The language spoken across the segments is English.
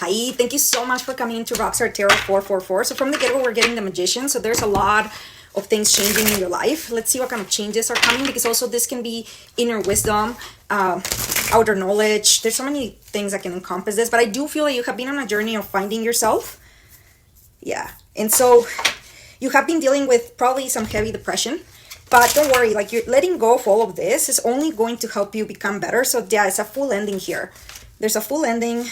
Hi, thank you so much for coming into Rockstar Tarot 444. So from the get-go, we're getting the Magician. So there's a lot of things changing in your life. Let's see what kind of changes are coming, because also this can be inner wisdom, outer knowledge. There's so many things that can encompass this, but I do feel like you have been on a journey of finding yourself. Yeah, and so you have been dealing with probably some heavy depression, but don't worry, like, you're letting go of all of this is only going to help you become better. So yeah, it's a full ending here. There's a full ending.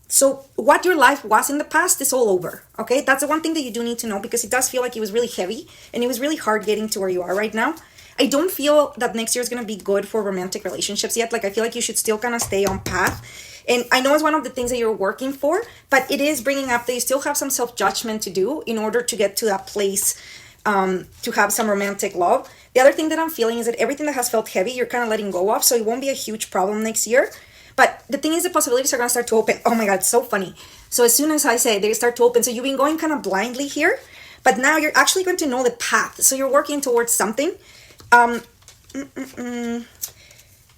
So what your life was in the past is all over, okay? That's the one thing that you do need to know, because it does feel like it was really heavy and it was really hard getting to where you are right now. I don't feel that next year is going to be good for romantic relationships yet. Like, I feel like you should still kind of stay on path. And I know it's one of the things that you're working for, but it is bringing up that you still have some self-judgment to do in order to get to that place, to have some romantic love. The other thing that I'm feeling is that everything that has felt heavy, you're kind of letting go of, so it won't be a huge problem next year. But the thing is, the possibilities are going to start to open. Oh my God, it's so funny. So as soon as I say they start to open, so you've been going kind of blindly here, but now you're actually going to know the path. So you're working towards something.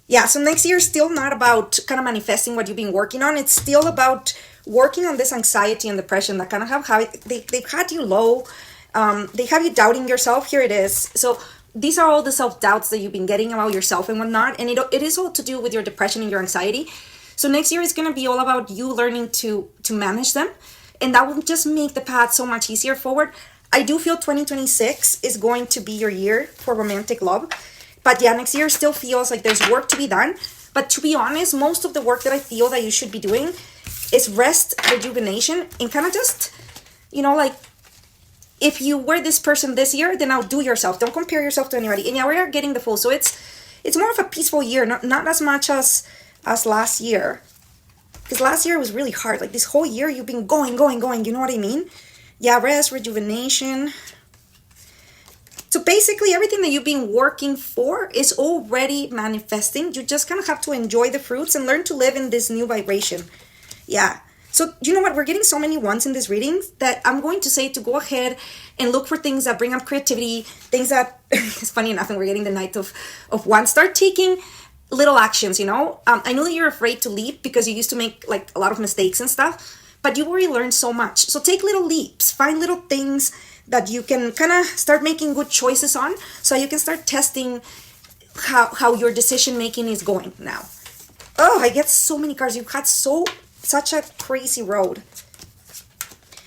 Yeah, so next year is still not about kind of manifesting what you've been working on. It's still about working on this anxiety and depression that kind of they've had you low. They have you doubting yourself. Here it is. So these are all the self-doubts that you've been getting about yourself and whatnot. And it is all to do with your depression and your anxiety. So next year is going to be all about you learning to manage them. And that will just make the path so much easier forward. I do feel 2026 is going to be your year for romantic love. But yeah, next year still feels like there's work to be done. But to be honest, most of the work that I feel that you should be doing is rest, rejuvenation, and kind of just, like, if you were this person this year, then outdo yourself. Don't compare yourself to anybody. And yeah, we are getting the full. So it's more of a peaceful year, not as much as last year. Because last year was really hard. Like, this whole year you've been going. You know what I mean? Yeah, rest, rejuvenation. So basically everything that you've been working for is already manifesting. You just kind of have to enjoy the fruits and learn to live in this new vibration. Yeah. So you know what? We're getting so many ones in this reading that I'm going to say to go ahead and look for things that bring up creativity, things that, it's funny enough, and we're getting the Knight of Wands. Start taking little actions, I know that you're afraid to leap because you used to make like a lot of mistakes and stuff, but you already learned so much. So take little leaps, find little things that you can kind of start making good choices on, so you can start testing how your decision making is going now. Oh, I get so many cards. You've had such a crazy road.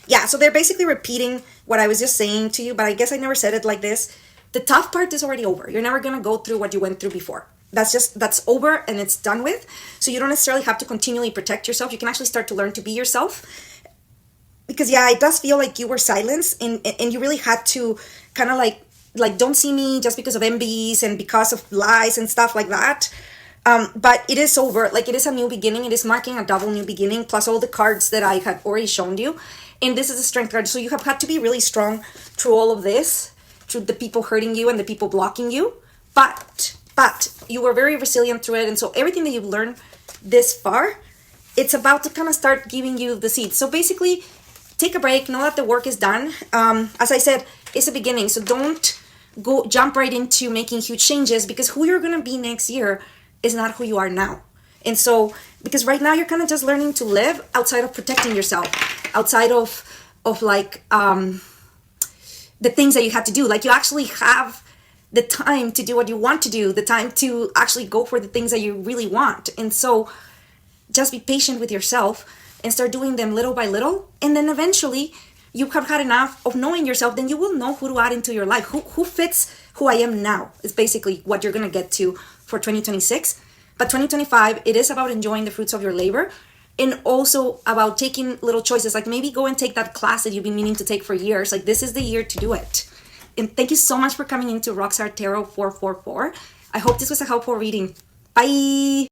Yeah, so they're basically repeating what I was just saying to you, but I guess I never said it like this. The tough part is already over. You're never going to go through what you went through before. That's over and it's done with. So you don't necessarily have to continually protect yourself. You can actually start to learn to be yourself. Because yeah, it does feel like you were silenced and you really had to kind of like don't see me just because of envies and because of lies and stuff like that. But it is over. Like, it is a new beginning. It is marking a double new beginning, plus all the cards that I had already shown you. And this is a strength card. So you have had to be really strong through all of this, through the people hurting you and the people blocking you. But you were very resilient through it. And so everything that you've learned this far, it's about to kind of start giving you the seeds. So basically, take a break. Know that the work is done. As I said, it's a beginning. So don't jump right into making huge changes, because who you're going to be next year is not who you are now. And so, because right now you're kind of just learning to live outside of protecting yourself, outside of like the things that you have to do. Like, you actually have the time to do what you want to do, the time to actually go for the things that you really want. And so just be patient with yourself and start doing them little by little. And then eventually you have had enough of knowing yourself, then you will know who to add into your life. Who fits who I am now is basically what you're going to get to for 2026. But 2025, it is about enjoying the fruits of your labor, and also about taking little choices. Like, maybe go and take that class that you've been meaning to take for years. Like, this is the year to do it. And thank you so much for coming into Rockstar Tarot 444. I hope this was a helpful reading. Bye.